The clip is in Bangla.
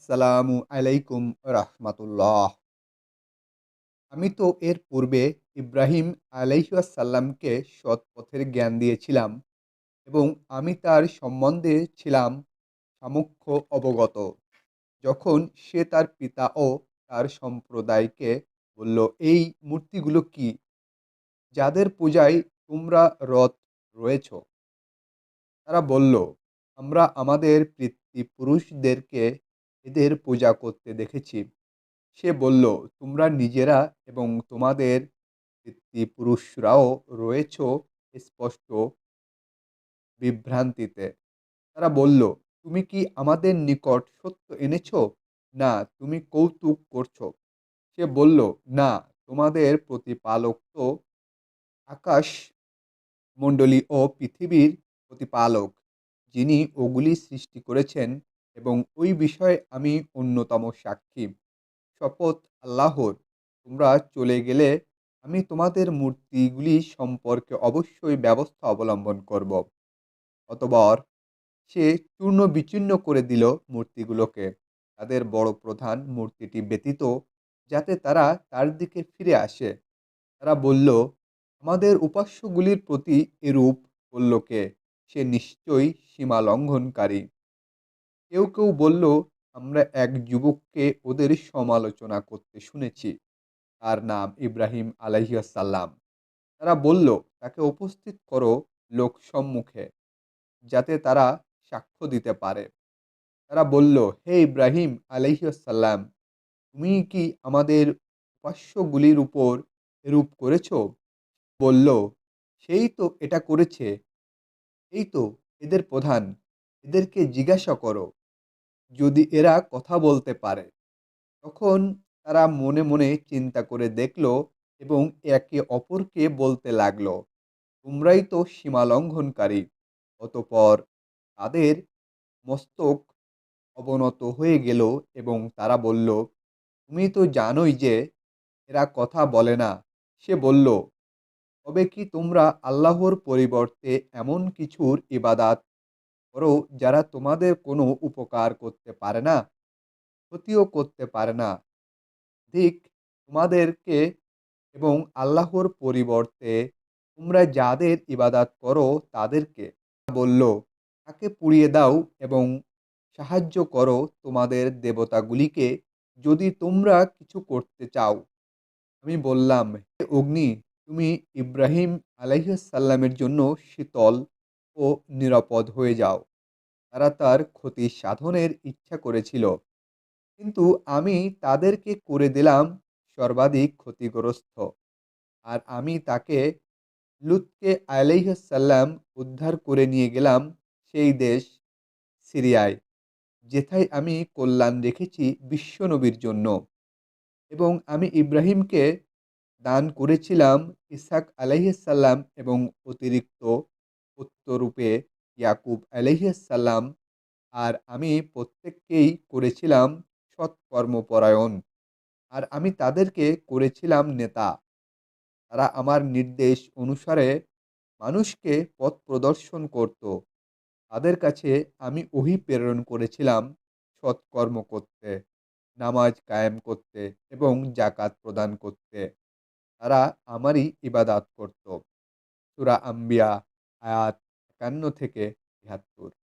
আসসালামু আলাইকুম রাহমাতুল্লাহ। আমি তো এর পূর্বে ইব্রাহিম আলাইহিসসালামকে সৎ পথের জ্ঞান দিয়েছিলাম এবং আমি তার সম্বন্ধে ছিলাম সামুখ্য অবগত। যখন সে তার পিতা ও তার সম্প্রদায়কে বলল, এই মূর্তিগুলো কি, যাদের পূজায় তোমরা রত রয়েছ? তারা বলল, আমরা আমাদের পিতৃপুরুষদেরকে এদের পূজা করতে দেখেছি। সে বলল, তোমরা নিজেরা এবং তোমাদের পিতৃপুরুষরাও রয়েছ স্পষ্ট বিভ্রান্তিতে। তারা বলল, তুমি কি আমাদের নিকট সত্য এনেছ, না তুমি কৌতুক করছ? সে বলল, না, তোমাদের প্রতিপালক তো আকাশ মণ্ডলী ও পৃথিবীর প্রতিপালক, যিনি ওগুলি সৃষ্টি করেছেন, এবং ওই বিষয়ে আমি অন্যতম সাক্ষী। শপথ আল্লাহর, তোমরা চলে গেলে আমি তোমাদের মূর্তিগুলি সম্পর্কে অবশ্যই ব্যবস্থা অবলম্বন করব। অতঃপর সে চূর্ণ বিচূর্ণ করে দিল মূর্তিগুলোকে, তাদের বড় প্রধান মূর্তিটি ব্যতীত, যাতে তারা তার দিকে ফিরে আসে। তারা বলল, আমাদের উপাস্যগুলির প্রতি এরূপ করল কে? সে নিশ্চয়ই সীমা লঙ্ঘনকারী। কেউ কেউ বলল, আমরা এক যুবককে ওদের সমালোচনা করতে শুনেছি, তার নাম ইব্রাহিম আলাইহিসসালাম। তারা বলল, তাকে উপস্থিত করো লোকসম্মুখে, যাতে তারা সাক্ষ্য দিতে পারে। তারা বলল, হে ইব্রাহিম আলাইহিসসালাম, তুমি কি আমাদের উপাস্যগুলির উপর এরূপ করেছ? বলল, সেই তো এটা করেছে, এই তো এদের প্রধান, এদেরকে জিজ্ঞাসা করো, যদি এরা কথা বলতে পারে। তখন তারা মনে মনে চিন্তা করে দেখল এবং একে অপরকে বলতে লাগলো, তোমরাই তো সীমা লঙ্ঘনকারী। অতঃপর তাদের মস্তক অবনত হয়ে গেল এবং তারা বলল, তুমি তো জানোই যে এরা কথা বলে না। সে বলল, তবে কি তোমরা আল্লাহর পরিবর্তে এমন কিছুর ইবাদাত করো যারা তোমাদের কোনো উপকার করতে পারে না, ক্ষতিও করতে পারে না? ঠিক তোমাদেরকে এবং আল্লাহর পরিবর্তে তোমরা যাদের ইবাদাত করো তাদেরকে। বলল, তাকে পুড়িয়ে দাও এবং সাহায্য করো তোমাদের দেবতাগুলিকে, যদি তোমরা কিছু করতে চাও। আমি বললাম, হে অগ্নি, তুমি ইব্রাহিম আলাইহিসসালামের জন্য শীতল ও নিরাপদ হয়ে যাও। তারা তার ক্ষতি সাধনের ইচ্ছা করেছিল, কিন্তু আমি তাদেরকে করে দিলাম সর্বাধিক ক্ষতিগ্রস্ত। আর আমি তাকে, লুতকে আলাইহিসসালাম, উদ্ধার করে নিয়ে গেলাম সেই দেশ সিরিয়ায়, যেথায় আমি কল্যাণ রেখেছি বিশ্বনবীর জন্য। এবং আমি ইব্রাহিমকে দান করেছিলাম ইসহাক আলাইহিসসালাম এবং অতিরিক্ত পুত্ররূপে ইয়াকুব আলাইহিসসালাম। আর আমি প্রত্যেককেই করেছিলাম সৎকর্মপরায়ণ, আর আমি তাদেরকে করেছিলাম নেতা। তারা আমার নির্দেশ অনুসারে মানুষকে পথ প্রদর্শন করত। তাদের কাছে আমি ওহী প্রেরণ করেছিলাম সৎকর্ম করতে, নামাজ কায়েম করতে এবং জাকাত প্রদান করতে। তারা আমারই ইবাদাত করত। সূরা আম্বিয়া আয়াত ৫১ থেকে ৭৩।